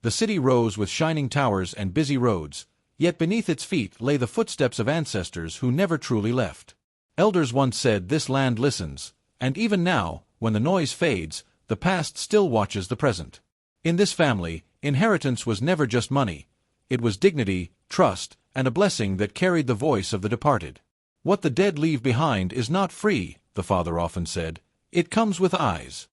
The city rose with shining towers and busy roads, yet beneath its feet lay the footsteps of ancestors who never truly left. Elders once said this land listens, and even now, when the noise fades, the past still watches the present. In this family, inheritance was never just money. It was dignity, trust, and a blessing that carried the voice of the departed. What the dead leave behind is not free, the father often said. It comes with eyes.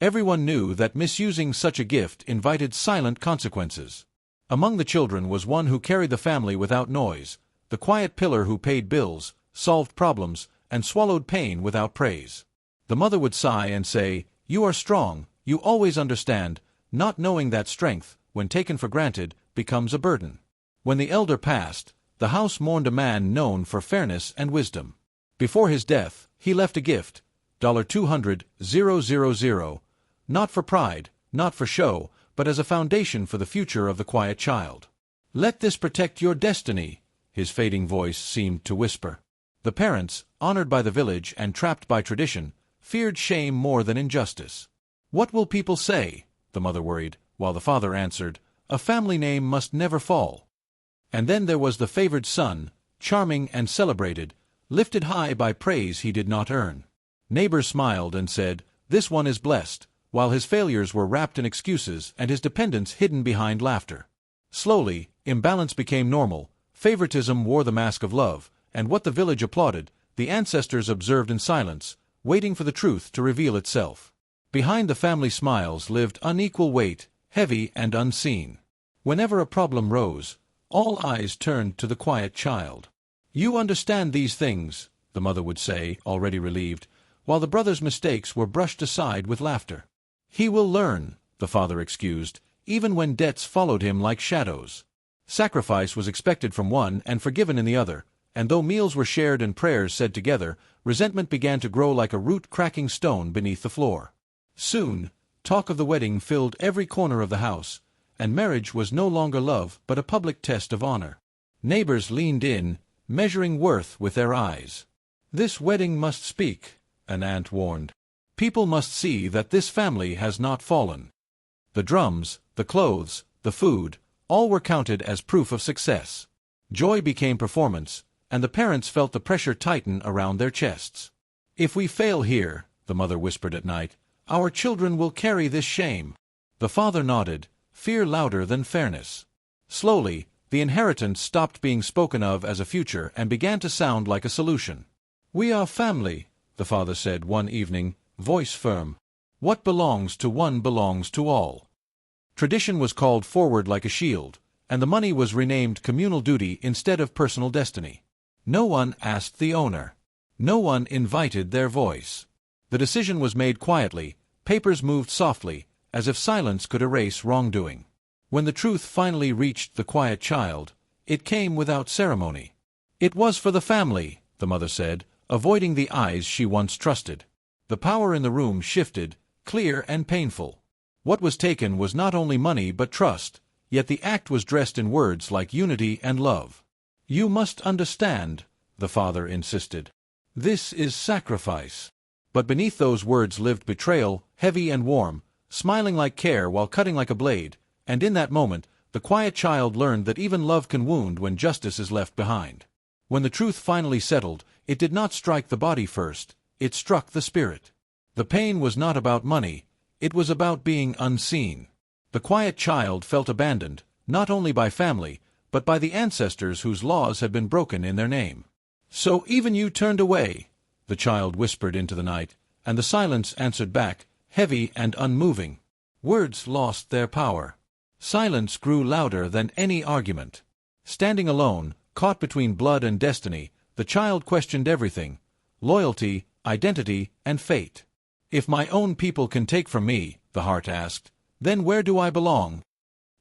Everyone knew that misusing such a gift invited silent consequences. Among the children was one who carried the family without noise, the quiet pillar who paid bills, solved problems, and swallowed pain without praise. The mother would sigh and say, "You are strong, you always understand," not knowing that strength, when taken for granted, becomes a burden. When the elder passed, the house mourned a man known for fairness and wisdom. Before his death, he left a gift, $200,000, not for pride, not for show, but as a foundation for the future of the quiet child. "Let this protect your destiny," his fading voice seemed to whisper. The parents, honored by the village and trapped by tradition, feared shame more than injustice. "What will people say?" the mother worried, while the father answered, "A family name must never fall." And then there was the favored son, charming and celebrated, lifted high by praise he did not earn. Neighbors smiled and said, "This one is blessed," while his failures were wrapped in excuses and his dependence hidden behind laughter. Slowly, imbalance became normal, favoritism wore the mask of love, and what the village applauded, the ancestors observed in silence, waiting for the truth to reveal itself. Behind the family smiles lived unequal weight, heavy and unseen. Whenever a problem rose, all eyes turned to the quiet child. "You understand these things," the mother would say, already relieved, while the brother's mistakes were brushed aside with laughter. "He will learn," the father excused, even when debts followed him like shadows. Sacrifice was expected from one and forgiven in the other, and though meals were shared and prayers said together, resentment began to grow like a root-cracking stone beneath the floor. Soon, talk of the wedding filled every corner of the house, and marriage was no longer love but a public test of honor. Neighbors leaned in, measuring worth with their eyes. "This wedding must speak," an aunt warned. "People must see that this family has not fallen." The drums, the clothes, the food, all were counted as proof of success. Joy became performance, and the parents felt the pressure tighten around their chests. "If we fail here," the mother whispered at night, "our children will carry this shame." The father nodded, fear louder than fairness. Slowly, the inheritance stopped being spoken of as a future and began to sound like a solution. "We are family," the father said one evening, voice firm. "What belongs to one belongs to all." Tradition was called forward like a shield, and the money was renamed communal duty instead of personal destiny. No one asked the owner. No one invited their voice. The decision was made quietly, papers moved softly, as if silence could erase wrongdoing. When the truth finally reached the quiet child, it came without ceremony. "It was for the family," the mother said, avoiding the eyes she once trusted. The power in the room shifted, clear and painful. What was taken was not only money but trust, yet the act was dressed in words like unity and love. "You must understand," the father insisted. "This is sacrifice." But beneath those words lived betrayal, heavy and warm, smiling like care while cutting like a blade, and in that moment, the quiet child learned that even love can wound when justice is left behind. When the truth finally settled, it did not strike the body first, it struck the spirit. The pain was not about money, it was about being unseen. The quiet child felt abandoned, not only by family, but by the ancestors whose laws had been broken in their name. "So even you turned away," the child whispered into the night, and the silence answered back, heavy and unmoving. Words lost their power. Silence grew louder than any argument. Standing alone, caught between blood and destiny, the child questioned everything: loyalty, identity, and fate. "If my own people can take from me," the heart asked, "then where do I belong?"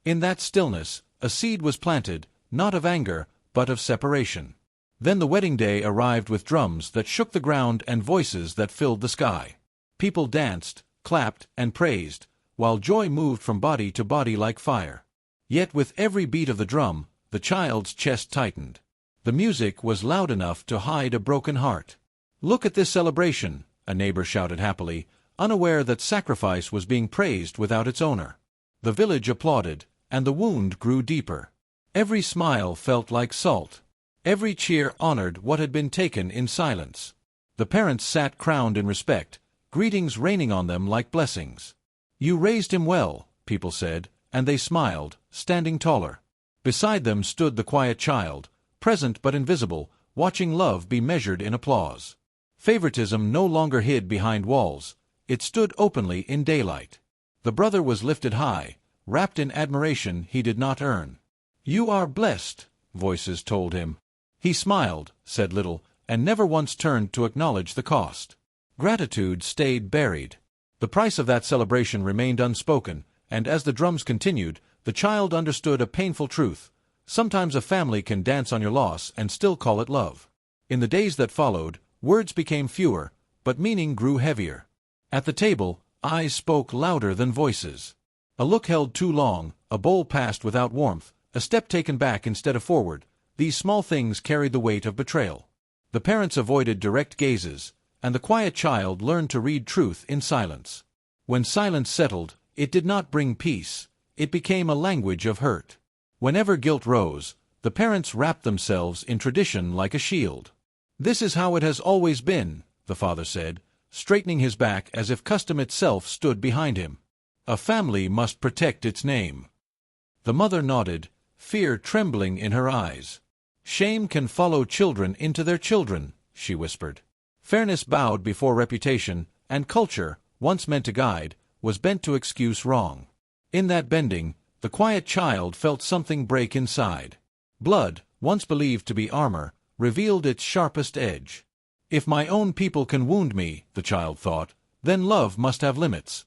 In that stillness, a seed was planted, not of anger, but of separation. Then the wedding day arrived with drums that shook the ground and voices that filled the sky. People danced, clapped, and praised, while joy moved from body to body like fire. Yet with every beat of the drum, the child's chest tightened. The music was loud enough to hide a broken heart. "Look at this celebration," a neighbor shouted happily, unaware that sacrifice was being praised without its owner. The village applauded, and the wound grew deeper. Every smile felt like salt. Every cheer honored what had been taken in silence. The parents sat crowned in respect, greetings raining on them like blessings. "You raised him well," people said, and they smiled, standing taller. Beside them stood the quiet child, present but invisible, watching love be measured in applause. Favoritism no longer hid behind walls. It stood openly in daylight. The brother was lifted high, wrapped in admiration he did not earn. "You are blessed," voices told him. He smiled, said little, and never once turned to acknowledge the cost. Gratitude stayed buried. The price of that celebration remained unspoken, and as the drums continued, the child understood a painful truth. Sometimes a family can dance on your loss and still call it love. In the days that followed, words became fewer, but meaning grew heavier. At the table, eyes spoke louder than voices. A look held too long, a bowl passed without warmth, a step taken back instead of forward. These small things carried the weight of betrayal. The parents avoided direct gazes, and the quiet child learned to read truth in silence. When silence settled, it did not bring peace. It became a language of hurt. Whenever guilt rose, the parents wrapped themselves in tradition like a shield. "This is how it has always been," the father said, straightening his back as if custom itself stood behind him. "A family must protect its name." The mother nodded, fear trembling in her eyes. "Shame can follow children into their children," she whispered. Fairness bowed before reputation, and culture, once meant to guide, was bent to excuse wrong. In that bending, the quiet child felt something break inside. Blood, once believed to be armor, revealed its sharpest edge. "If my own people can wound me," the child thought, "then love must have limits."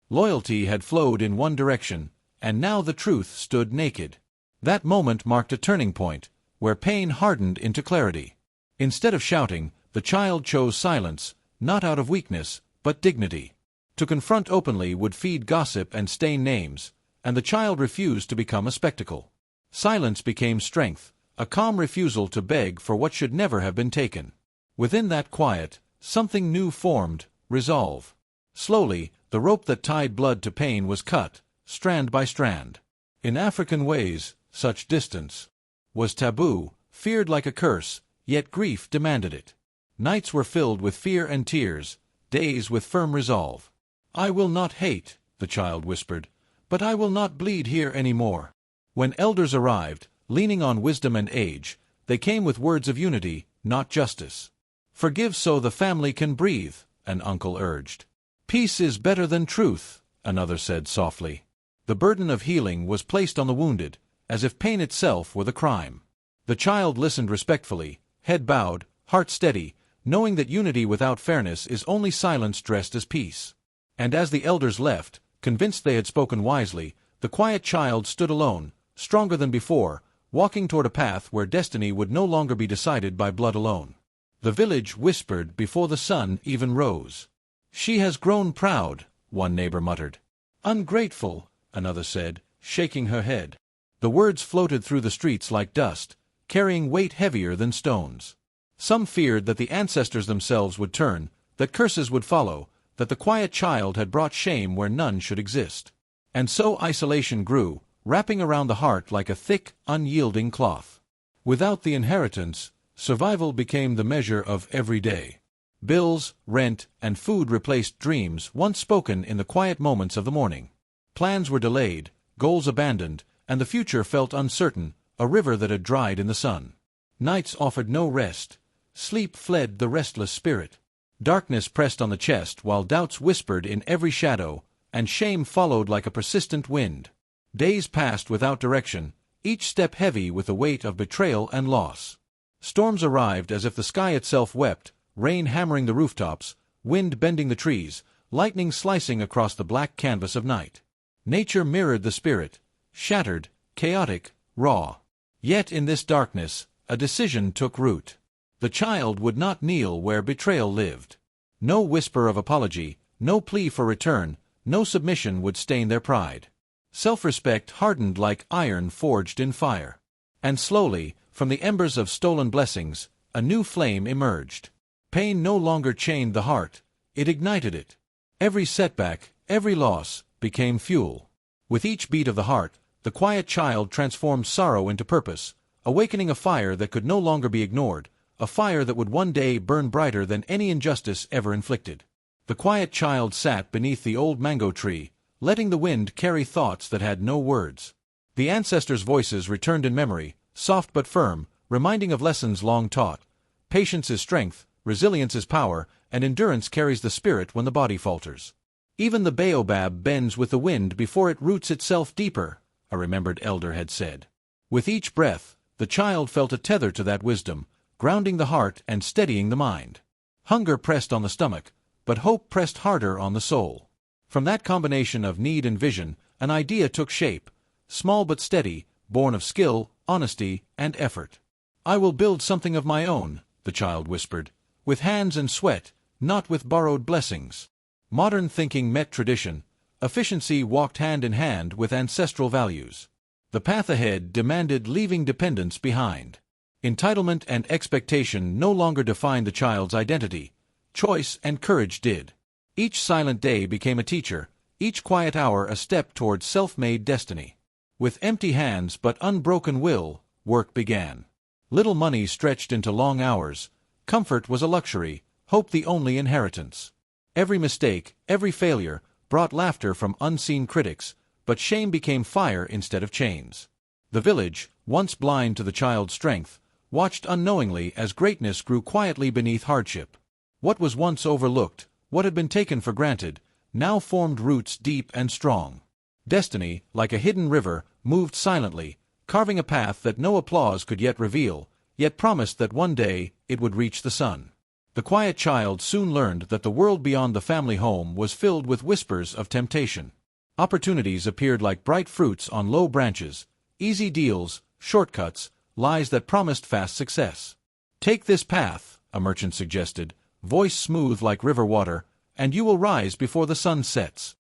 Loyalty had flowed in one direction, and now the truth stood naked. That moment marked a turning point, where pain hardened into clarity. Instead of shouting, the child chose silence, not out of weakness, but dignity. To confront openly would feed gossip and stain names, and the child refused to become a spectacle. Silence became strength, a calm refusal to beg for what should never have been taken. Within that quiet, something new formed, resolve. Slowly, the rope that tied blood to pain was cut, strand by strand. In African ways, such distance was taboo, feared like a curse, yet grief demanded it. Nights were filled with fear and tears, days with firm resolve. "I will not hate," the child whispered, "but I will not bleed here any more." When elders arrived, leaning on wisdom and age, they came with words of unity, not justice. "Forgive so the family can breathe," an uncle urged. "Peace is better than truth," another said softly. The burden of healing was placed on the wounded, as if pain itself were the crime. The child listened respectfully, head bowed, heart steady, knowing that unity without fairness is only silence dressed as peace. And as the elders left, convinced they had spoken wisely, the quiet child stood alone, stronger than before, walking toward a path where destiny would no longer be decided by blood alone. The village whispered before the sun even rose. "She has grown proud," one neighbor muttered. "Ungrateful," another said, shaking her head. The words floated through the streets like dust, carrying weight heavier than stones. Some feared that the ancestors themselves would turn, that curses would follow, that the quiet child had brought shame where none should exist. And so isolation grew, wrapping around the heart like a thick, unyielding cloth. Without the inheritance, survival became the measure of every day. Bills, rent, and food replaced dreams once spoken in the quiet moments of the morning. Plans were delayed, goals abandoned, and the future felt uncertain, a river that had dried in the sun. Nights offered no rest. Sleep fled the restless spirit. Darkness pressed on the chest while doubts whispered in every shadow, and shame followed like a persistent wind. Days passed without direction, each step heavy with the weight of betrayal and loss. Storms arrived as if the sky itself wept, rain hammering the rooftops, wind bending the trees, lightning slicing across the black canvas of night. Nature mirrored the spirit, shattered, chaotic, raw. Yet in this darkness, a decision took root. The child would not kneel where betrayal lived. No whisper of apology, no plea for return, no submission would stain their pride. Self-respect hardened like iron forged in fire. And slowly, from the embers of stolen blessings, a new flame emerged. Pain no longer chained the heart, it ignited it. Every setback, every loss, became fuel. With each beat of the heart, The quiet child transformed sorrow into purpose, awakening a fire that could no longer be ignored, a fire that would one day burn brighter than any injustice ever inflicted. The quiet child sat beneath the old mango tree, letting the wind carry thoughts that had no words. The ancestors' voices returned in memory, soft but firm, reminding of lessons long taught. Patience is strength, resilience is power, and endurance carries the spirit when the body falters. Even the baobab bends with the wind before it roots itself deeper, a remembered elder had said. With each breath, the child felt a tether to that wisdom, grounding the heart and steadying the mind. Hunger pressed on the stomach, but hope pressed harder on the soul. From that combination of need and vision, an idea took shape, small but steady, born of skill, honesty, and effort. "I will build something of my own," the child whispered, "with hands and sweat, not with borrowed blessings." Modern thinking met tradition. Efficiency walked hand in hand with ancestral values. The path ahead demanded leaving dependence behind. Entitlement and expectation no longer defined the child's identity. Choice and courage did. Each silent day became a teacher, each quiet hour a step toward self-made destiny. With empty hands but unbroken will, work began. Little money stretched into long hours. Comfort was a luxury, hope the only inheritance. Every mistake, every failure, brought laughter from unseen critics, but shame became fire instead of chains. The village, once blind to the child's strength, watched unknowingly as greatness grew quietly beneath hardship. What was once overlooked, what had been taken for granted, now formed roots deep and strong. Destiny, like a hidden river, moved silently, carving a path that no applause could yet reveal, yet promised that one day it would reach the sun. The quiet child soon learned that the world beyond the family home was filled with whispers of temptation. Opportunities appeared like bright fruits on low branches, easy deals, shortcuts, lies that promised fast success. "Take this path," a merchant suggested, voice smooth like river water, "and you will rise before the sun sets."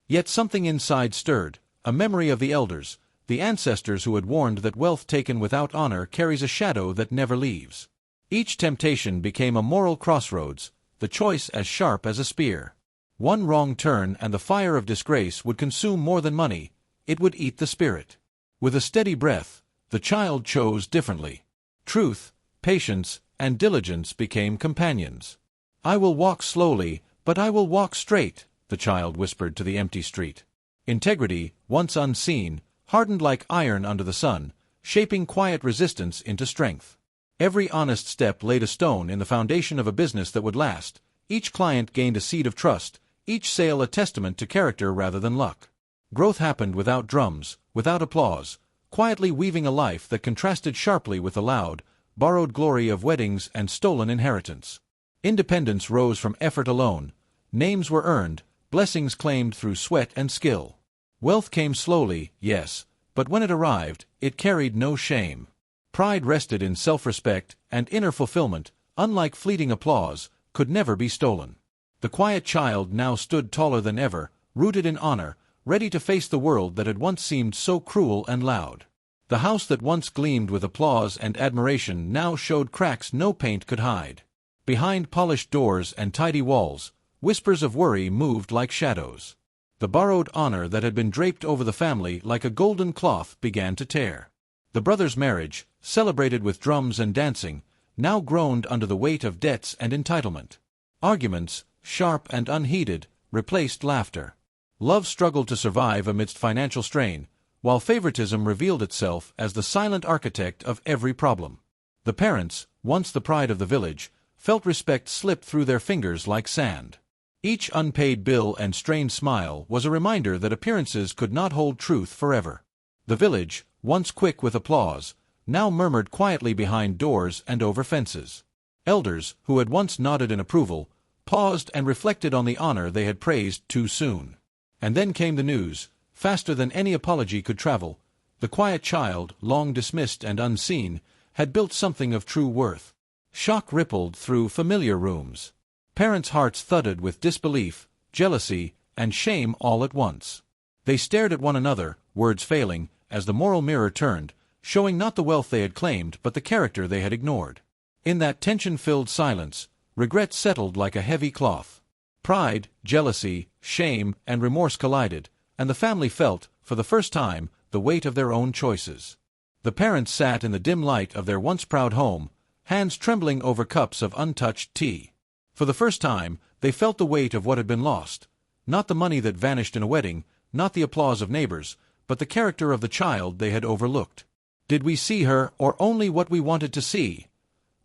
Yet something inside stirred, a memory of the elders, the ancestors who had warned that wealth taken without honor carries a shadow that never leaves. Each temptation became a moral crossroads, the choice as sharp as a spear. One wrong turn and the fire of disgrace would consume more than money, it would eat the spirit. With a steady breath, the child chose differently. Truth, patience, and diligence became companions. "I will walk slowly, but I will walk straight," the child whispered to the empty street. Integrity, once unseen, hardened like iron under the sun, shaping quiet resistance into strength. Every honest step laid a stone in the foundation of a business that would last. Each client gained a seed of trust, each sale a testament to character rather than luck. Growth happened without drums, without applause, quietly weaving a life that contrasted sharply with the loud, borrowed glory of weddings and stolen inheritance. Independence rose from effort alone. Names were earned, blessings claimed through sweat and skill. Wealth came slowly, yes, but when it arrived, it carried no shame. Pride rested in self-respect, and inner fulfillment, unlike fleeting applause, could never be stolen. The quiet child now stood taller than ever, rooted in honor, ready to face the world that had once seemed so cruel and loud. The house that once gleamed with applause and admiration now showed cracks no paint could hide. Behind polished doors and tidy walls, whispers of worry moved like shadows. The borrowed honor that had been draped over the family like a golden cloth began to tear. The brothers' marriage, celebrated with drums and dancing, now groaned under the weight of debts and entitlement. Arguments, sharp and unheeded, replaced laughter. Love struggled to survive amidst financial strain, while favoritism revealed itself as the silent architect of every problem. The parents, once the pride of the village, felt respect slip through their fingers like sand. Each unpaid bill and strained smile was a reminder that appearances could not hold truth forever. The village, once quick with applause, now murmured quietly behind doors and over fences. Elders, who had once nodded in approval, paused and reflected on the honor they had praised too soon. And then came the news, faster than any apology could travel. The quiet child, long dismissed and unseen, had built something of true worth. Shock rippled through familiar rooms. Parents' hearts thudded with disbelief, jealousy, and shame all at once. They stared at one another, words failing, as the moral mirror turned, showing not the wealth they had claimed but the character they had ignored. In that tension-filled silence, regret settled like a heavy cloth. Pride, jealousy, shame, and remorse collided, and the family felt, for the first time, the weight of their own choices. The parents sat in the dim light of their once proud home, hands trembling over cups of untouched tea. For the first time, they felt the weight of what had been lost. Not the money that vanished in a wedding, not the applause of neighbors, but the character of the child they had overlooked. "Did we see her, or only what we wanted to see?"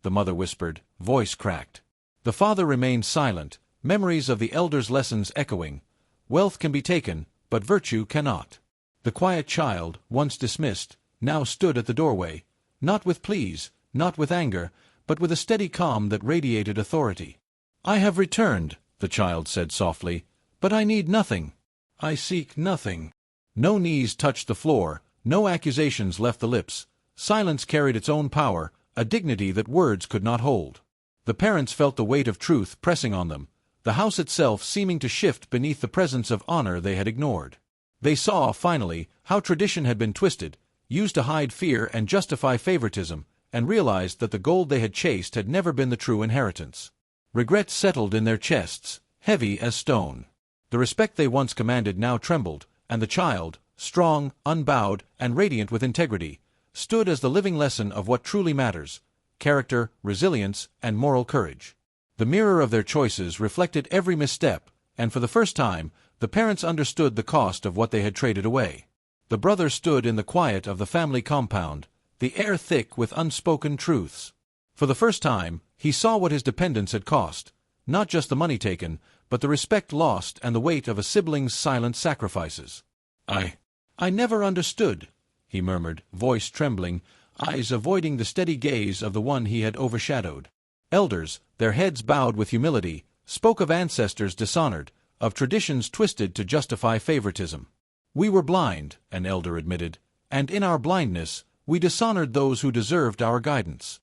the mother whispered, voice cracked. The father remained silent, memories of the elder's lessons echoing. Wealth can be taken, but virtue cannot. The quiet child, once dismissed, now stood at the doorway, not with pleas, not with anger, but with a steady calm that radiated authority. "I have returned," the child said softly, "but I need nothing. I seek nothing." No knees touched the floor, no accusations left the lips. Silence carried its own power, a dignity that words could not hold. The parents felt the weight of truth pressing on them, the house itself seeming to shift beneath the presence of honor they had ignored. They saw, finally, how tradition had been twisted, used to hide fear and justify favoritism, and realized that the gold they had chased had never been the true inheritance. Regret settled in their chests, heavy as stone. The respect they once commanded now trembled, and the child, strong, unbowed, and radiant with integrity, stood as the living lesson of what truly matters: character, resilience, and moral courage. The mirror of their choices reflected every misstep, and for the first time, the parents understood the cost of what they had traded away. The brother stood in the quiet of the family compound, the air thick with unspoken truths. For the first time, he saw what his dependence had cost, not just the money taken, but the respect lost and the weight of a sibling's silent sacrifices. I never understood," he murmured, voice trembling, eyes avoiding the steady gaze of the one he had overshadowed. Elders, their heads bowed with humility, spoke of ancestors dishonored, of traditions twisted to justify favoritism. "We were blind," an elder admitted, "and in our blindness, we dishonored those who deserved our guidance."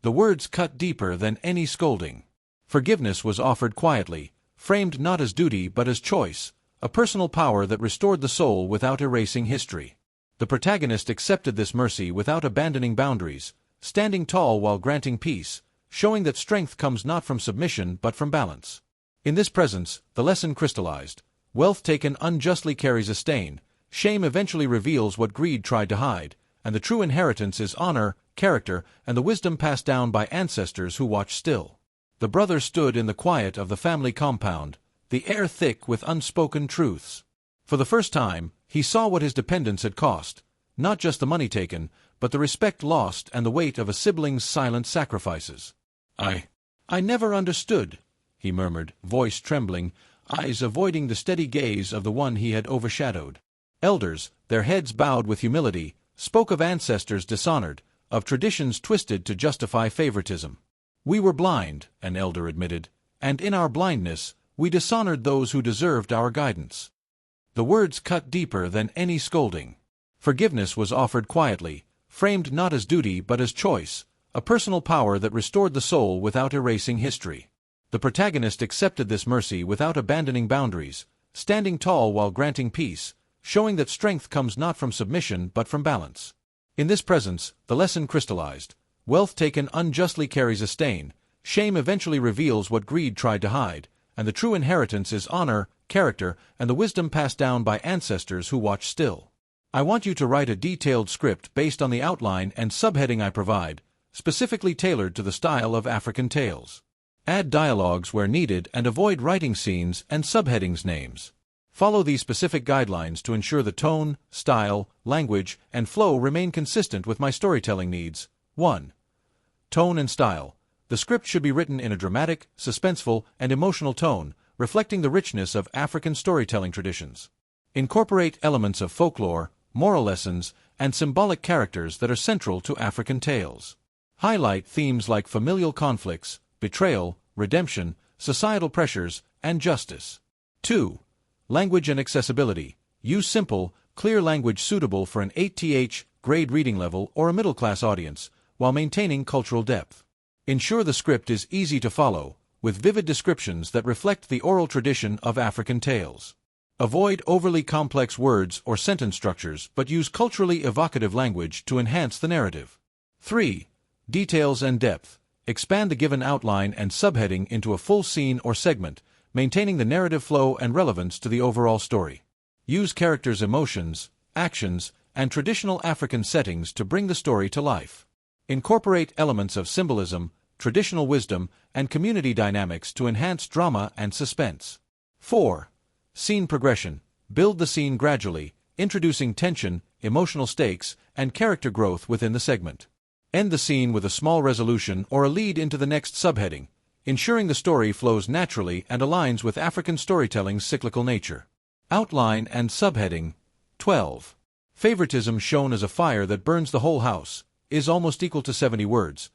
The words cut deeper than any scolding. Forgiveness was offered quietly, framed not as duty but as choice, a personal power that restored the soul without erasing history. The protagonist accepted this mercy without abandoning boundaries, standing tall while granting peace, showing that strength comes not from submission but from balance. In this presence, the lesson crystallized. Wealth taken unjustly carries a stain, shame eventually reveals what greed tried to hide, and the true inheritance is honor, character, and the wisdom passed down by ancestors who watch still. The brother stood in the quiet of the family compound, the air thick with unspoken truths. For the first time, he saw what his dependence had cost, not just the money taken, but the respect lost and the weight of a sibling's silent sacrifices. I never understood," he murmured, voice trembling, eyes avoiding the steady gaze of the one he had overshadowed. Elders, their heads bowed with humility, spoke of ancestors dishonored, of traditions twisted to justify favoritism. "We were blind," an elder admitted, "and in our blindness, we dishonored those who deserved our guidance." The words cut deeper than any scolding. Forgiveness was offered quietly, framed not as duty but as choice, a personal power that restored the soul without erasing history. The protagonist accepted this mercy without abandoning boundaries, standing tall while granting peace, showing that strength comes not from submission but from balance. In this presence, the lesson crystallized. Wealth taken unjustly carries a stain, shame eventually reveals what greed tried to hide, and the true inheritance is honor, character, and the wisdom passed down by ancestors who watch still. I want you to write a detailed script based on the outline and subheading I provide, specifically tailored to the style of African tales. Add dialogues where needed and avoid writing scenes and subheadings names. Follow these specific guidelines to ensure the tone, style, language, and flow remain consistent with my storytelling needs. 1. Tone and style. The script should be written in a dramatic, suspenseful, and emotional tone, reflecting the richness of African storytelling traditions. Incorporate elements of folklore, moral lessons, and symbolic characters that are central to African tales. Highlight themes like familial conflicts, betrayal, redemption, societal pressures, and justice. 2. Language and accessibility. Use simple, clear language suitable for an 8th grade reading level or a middle-class audience, while maintaining cultural depth. Ensure the script is easy to follow, with vivid descriptions that reflect the oral tradition of African tales. Avoid overly complex words or sentence structures, but use culturally evocative language to enhance the narrative. 3. Details and depth. Expand the given outline and subheading into a full scene or segment, maintaining the narrative flow and relevance to the overall story. Use characters' emotions, actions, and traditional African settings to bring the story to life. Incorporate elements of symbolism, traditional wisdom, and community dynamics to enhance drama and suspense. 4. Scene progression. Build the scene gradually, introducing tension, emotional stakes, and character growth within the segment. End the scene with a small resolution or a lead into the next subheading, ensuring the story flows naturally and aligns with African storytelling's cyclical nature. Outline and subheading. 12. Favoritism shown as a fire that burns the whole house is almost equal to 70 words.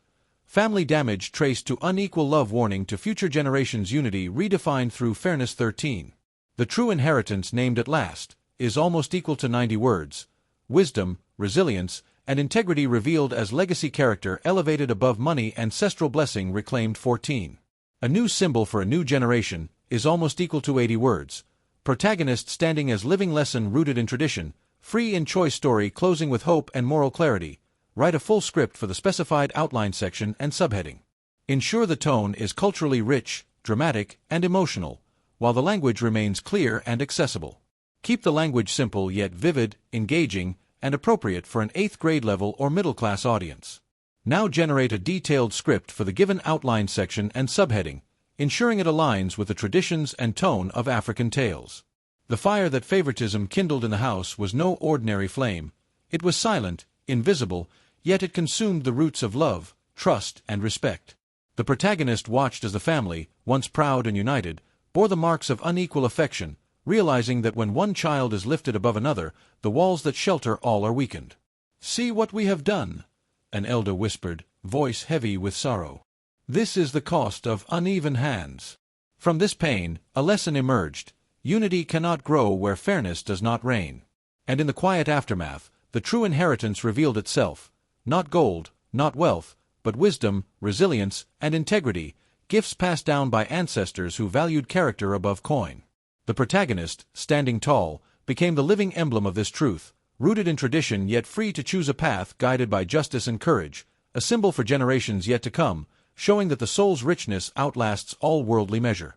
Family damage traced to unequal love warning to future generations unity redefined through fairness 13. The true inheritance named at last is almost equal to 90 words. Wisdom, resilience, and integrity revealed as legacy character elevated above money ancestral blessing reclaimed 14. A new symbol for a new generation is almost equal to 80 words. Protagonist standing as living lesson rooted in tradition, free in choice story closing with hope and moral clarity. Write a full script for the specified outline section and subheading. Ensure the tone is culturally rich, dramatic, and emotional, while the language remains clear and accessible. Keep the language simple yet vivid, engaging, and appropriate for an 8th grade level or middle class audience. Now generate a detailed script for the given outline section and subheading, ensuring it aligns with the traditions and tone of African tales. The fire that favoritism kindled in the house was no ordinary flame. It was silent, invisible, yet it consumed the roots of love, trust, and respect. The protagonist watched as the family, once proud and united, bore the marks of unequal affection, realizing that when one child is lifted above another, the walls that shelter all are weakened. "See what we have done," an elder whispered, voice heavy with sorrow. "This is the cost of uneven hands." From this pain, a lesson emerged. Unity cannot grow where fairness does not reign. And in the quiet aftermath, the true inheritance revealed itself. Not gold, not wealth, but wisdom, resilience, and integrity, gifts passed down by ancestors who valued character above coin. The protagonist, standing tall, became the living emblem of this truth, rooted in tradition yet free to choose a path guided by justice and courage, a symbol for generations yet to come, showing that the soul's richness outlasts all worldly measure.